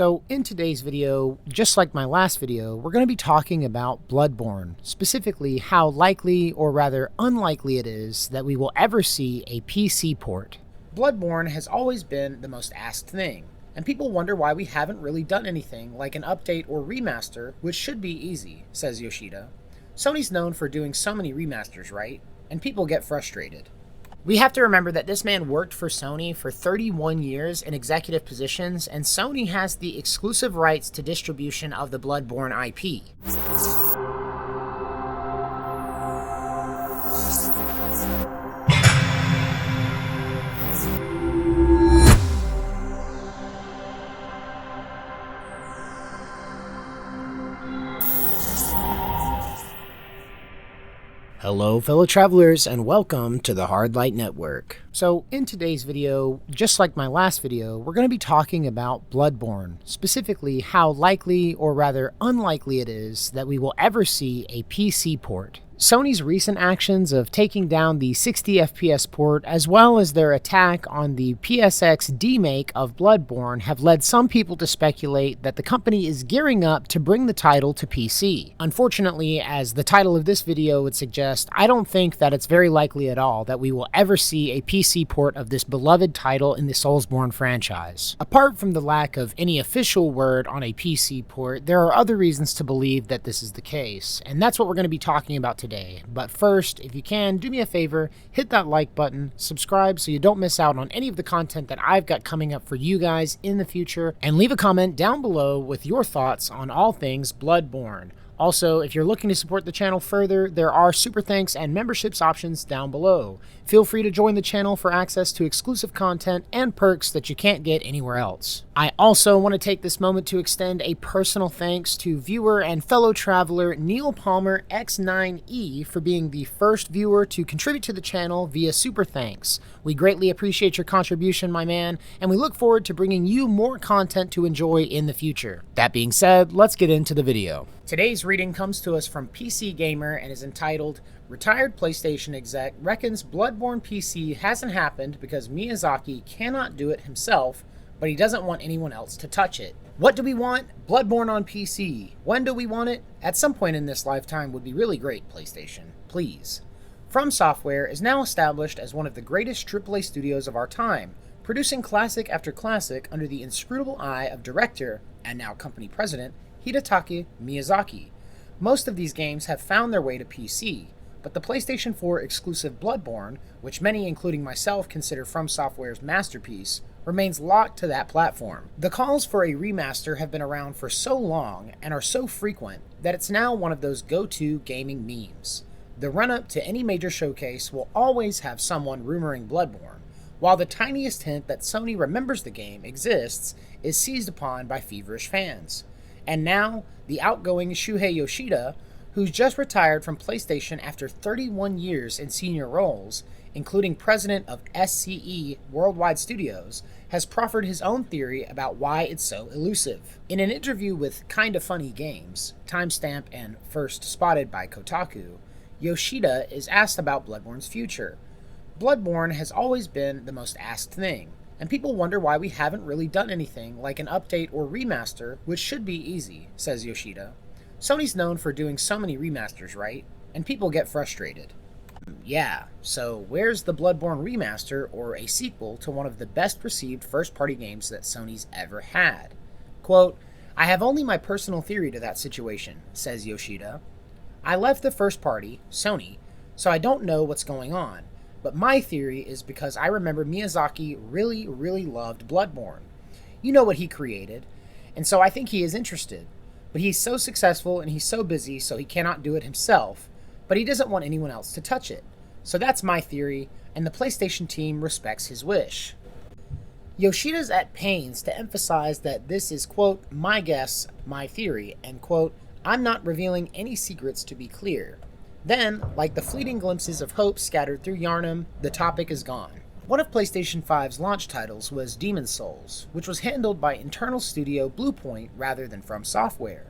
So in today's video, just like my last video, we're going to be talking about Bloodborne, specifically how likely or rather unlikely it is that we will ever see a PC port. Bloodborne has always been the most asked thing, and people wonder why we haven't really done anything like an update or remaster, which should be easy, says Yoshida. Sony's known for doing so many remasters, right? And people get frustrated. We have to remember that this man worked for Sony for 31 years in executive positions, and Sony has the exclusive rights to distribution of the Bloodborne IP. Hello fellow travelers and welcome to the Hard Light Network. So in today's video, just like my last video, we're going to be talking about Bloodborne, specifically how likely or rather unlikely it is that we will ever see a PC port. Sony's recent actions of taking down the 60 FPS port as well as their attack on the PSX demake of Bloodborne have led some people to speculate that the company is gearing up to bring the title to PC. Unfortunately, as the title of this video would suggest, I don't think that it's very likely at all that we will ever see a PC port of this beloved title in the Soulsborne franchise. Apart from the lack of any official word on a PC port, there are other reasons to believe that this is the case, and that's what we're going to be talking about today. But first, if you can, do me a favor, hit that like button, subscribe so you don't miss out on any of the content that I've got coming up for you guys in the future, and leave a comment down below with your thoughts on all things Bloodborne. Also, if you're looking to support the channel further, there are super thanks and memberships options down below. Feel free to join the channel for access to exclusive content and perks that you can't get anywhere else. I also want to take this moment to extend a personal thanks to viewer and fellow traveler Neil Palmer X9E for being the first viewer to contribute to the channel via super thanks. We greatly appreciate your contribution, my man, and we look forward to bringing you more content to enjoy in the future. That being said, let's get into the video. Today's reading comes to us from PC Gamer and is entitled, Retired PlayStation Exec Reckons Bloodborne PC Hasn't Happened Because Miyazaki Cannot Do It Himself, but he doesn't want anyone else to touch it. What do we want? Bloodborne on PC. When do we want it? At some point in this lifetime would be really great, PlayStation. Please. From Software is now established as one of the greatest AAA studios of our time, producing classic after classic under the inscrutable eye of director, and now company president, Hidetaka Miyazaki. Most of these games have found their way to PC, but the PlayStation 4 exclusive Bloodborne, which many including myself consider From Software's masterpiece, remains locked to that platform. The calls for a remaster have been around for so long and are so frequent that it's now one of those go-to gaming memes. The run-up to any major showcase will always have someone rumoring Bloodborne, while the tiniest hint that Sony remembers the game exists is seized upon by feverish fans. And now, the outgoing Shuhei Yoshida, who's just retired from PlayStation after 31 years in senior roles, including president of SCE Worldwide Studios, has proffered his own theory about why it's so elusive. In an interview with Kinda Funny Games, timestamp and first spotted by Kotaku, Yoshida is asked about Bloodborne's future. Bloodborne has always been the most asked thing, and people wonder why we haven't really done anything like an update or remaster, which should be easy, says Yoshida. Sony's known for doing so many remasters, right? And people get frustrated. Yeah, so where's the Bloodborne remaster or a sequel to one of the best received first-party games that Sony's ever had? Quote, I have only my personal theory to that situation, says Yoshida. I left the first party, Sony, so I don't know what's going on. But my theory is because I remember Miyazaki really loved Bloodborne. You know what he created, and so I think he is interested. But he's so successful and he's so busy so he cannot do it himself, but he doesn't want anyone else to touch it. So that's my theory, and the PlayStation team respects his wish. Yoshida's at pains to emphasize that this is, quote, my guess, my theory, and, quote, I'm not revealing any secrets to be clear. Then, like the fleeting glimpses of hope scattered through Yharnam, the topic is gone. One of PlayStation 5's launch titles was Demon's Souls, which was handled by internal studio Bluepoint rather than From Software,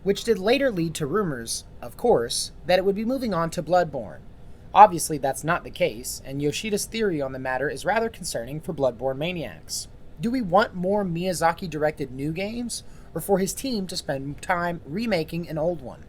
which did later lead to rumors, of course, that it would be moving on to Bloodborne. Obviously that's not the case, and Yoshida's theory on the matter is rather concerning for Bloodborne maniacs. Do we want more Miyazaki-directed new games, or for his team to spend time remaking an old one?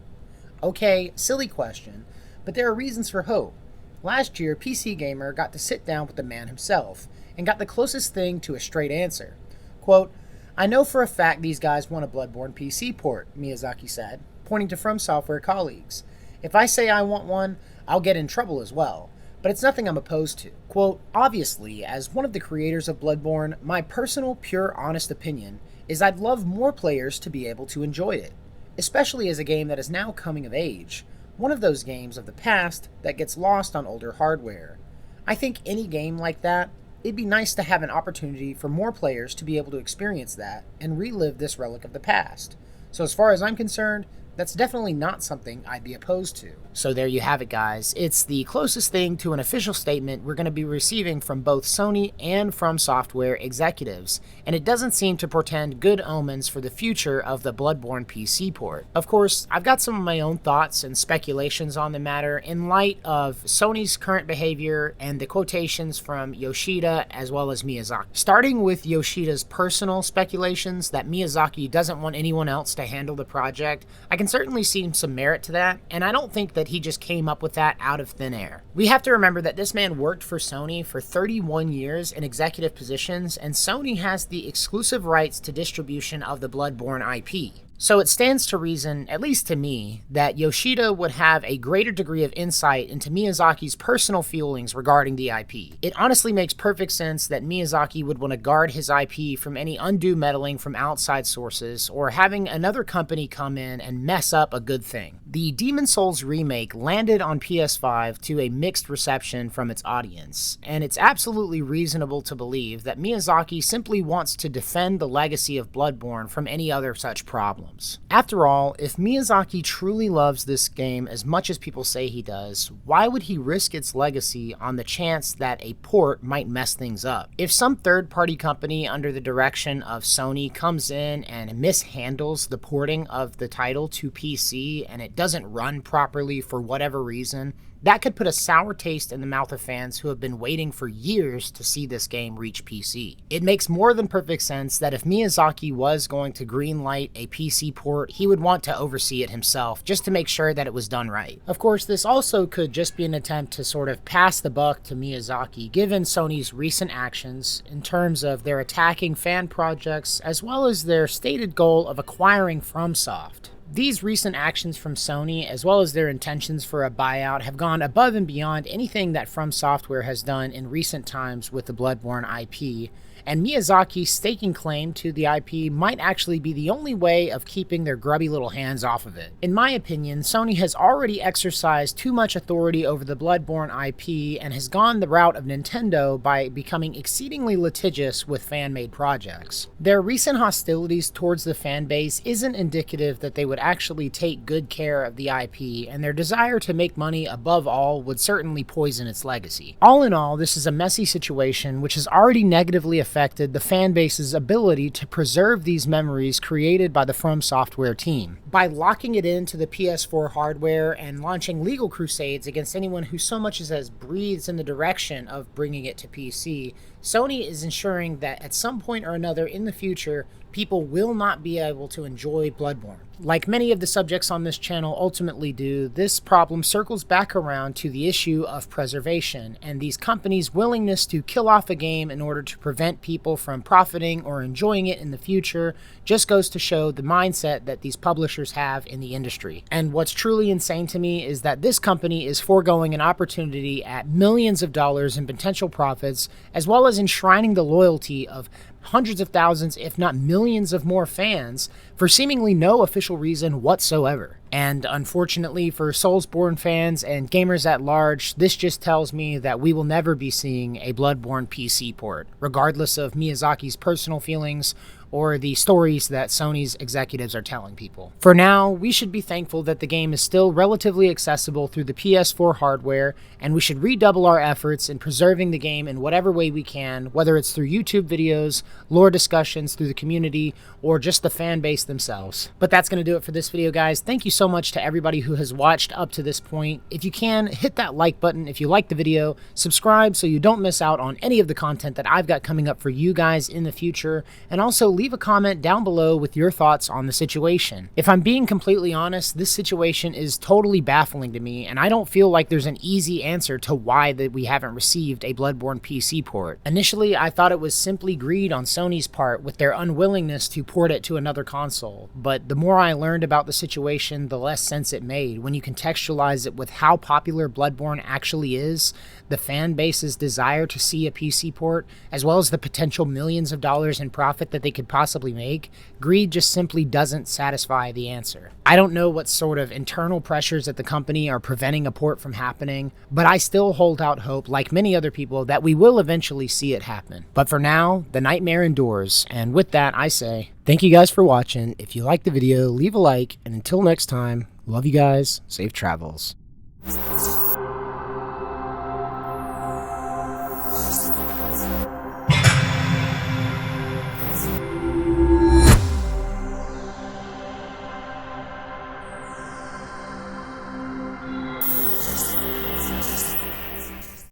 Okay, silly question, but there are reasons for hope. Last year, PC Gamer got to sit down with the man himself and got the closest thing to a straight answer. Quote, "I know for a fact these guys want a Bloodborne PC port," Miyazaki said, pointing to From Software colleagues. "If I say I want one, I'll get in trouble as well, but it's nothing I'm opposed to." Quote, "Obviously, as one of the creators of Bloodborne, my personal, pure, honest opinion is I'd love more players to be able to enjoy it, especially as a game that is now coming of age, one of those games of the past that gets lost on older hardware. I think any game like that, it'd be nice to have an opportunity for more players to be able to experience that and relive this relic of the past. So as far as I'm concerned, that's definitely not something I'd be opposed to." So there you have it, guys. It's the closest thing to an official statement we're going to be receiving from both Sony and From Software executives, and it doesn't seem to portend good omens for the future of the Bloodborne PC port. Of course, I've got some of my own thoughts and speculations on the matter in light of Sony's current behavior and the quotations from Yoshida as well as Miyazaki. Starting with Yoshida's personal speculations that Miyazaki doesn't want anyone else to handle the project, I can certainly see some merit to that, and I don't think that he just came up with that out of thin air. We have to remember that this man worked for Sony for 31 years in executive positions, and Sony has the exclusive rights to distribution of the Bloodborne IP. So it stands to reason, at least to me, that Yoshida would have a greater degree of insight into Miyazaki's personal feelings regarding the IP. It honestly makes perfect sense that Miyazaki would want to guard his IP from any undue meddling from outside sources or having another company come in and mess up a good thing. The Demon's Souls remake landed on PS5 to a mixed reception from its audience, and it's absolutely reasonable to believe that Miyazaki simply wants to defend the legacy of Bloodborne from any other such problem. After all, if Miyazaki truly loves this game as much as people say he does, why would he risk its legacy on the chance that a port might mess things up? If some third-party company under the direction of Sony comes in and mishandles the porting of the title to PC and it doesn't run properly for whatever reason, that could put a sour taste in the mouth of fans who have been waiting for years to see this game reach PC. It makes more than perfect sense that if Miyazaki was going to greenlight a PC port, he would want to oversee it himself, just to make sure that it was done right. Of course, this also could just be an attempt to sort of pass the buck to Miyazaki, given Sony's recent actions in terms of their attacking fan projects, as well as their stated goal of acquiring FromSoft. These recent actions from Sony, as well as their intentions for a buyout, have gone above and beyond anything that From Software has done in recent times with the Bloodborne IP, and Miyazaki staking claim to the IP might actually be the only way of keeping their grubby little hands off of it. In my opinion, Sony has already exercised too much authority over the Bloodborne IP and has gone the route of Nintendo by becoming exceedingly litigious with fan-made projects. Their recent hostilities towards the fanbase isn't indicative that they would actually take good care of the IP, and their desire to make money above all would certainly poison its legacy. All in all, this is a messy situation which has already negatively affected the fanbase's ability to preserve these memories created by the From Software team. By locking it into the PS4 hardware and launching legal crusades against anyone who so much as breathes in the direction of bringing it to PC, Sony is ensuring that at some point or another in the future, people will not be able to enjoy Bloodborne. Like many of the subjects on this channel ultimately do, this problem circles back around to the issue of preservation and these companies' willingness to kill off a game in order to prevent people from profiting or enjoying it in the future just goes to show the mindset that these publishers have in the industry. And what's truly insane to me is that this company is foregoing an opportunity at millions of dollars in potential profits, as well as enshrining the loyalty of hundreds of thousands, if not millions of more fans for seemingly no official reason whatsoever. And unfortunately for Soulsborne fans and gamers at large, this just tells me that we will never be seeing a Bloodborne PC port, regardless of Miyazaki's personal feelings or the stories that Sony's executives are telling people. For now, we should be thankful that the game is still relatively accessible through the PS4 hardware, and we should redouble our efforts in preserving the game in whatever way we can, whether it's through YouTube videos, lore discussions through the community, or just the fan base themselves. But that's going to do it for this video, guys. Thank you so much to everybody who has watched up to this point. If you can, hit that like button if you like the video, subscribe so you don't miss out on any of the content that I've got coming up for you guys in the future, and also leave a comment down below with your thoughts on the situation. If I'm being completely honest, this situation is totally baffling to me, and I don't feel like there's an easy answer to why that we haven't received a Bloodborne PC port. Initially, I thought it was simply greed on Sony's part with their unwillingness to port it to another console, but the more I learned about the situation, the less sense it made when you contextualize it with how popular Bloodborne actually is, the fan base's desire to see a PC port, as well as the potential millions of dollars in profit that they could possibly make. Greed just simply doesn't satisfy the answer. I don't know what sort of internal pressures at the company are preventing a port from happening, but I still hold out hope, like many other people, that we will eventually see it happen. But for now, the nightmare endures, and with that, I say, thank you guys for watching. If you liked the video, leave a like, and until next time, love you guys, safe travels.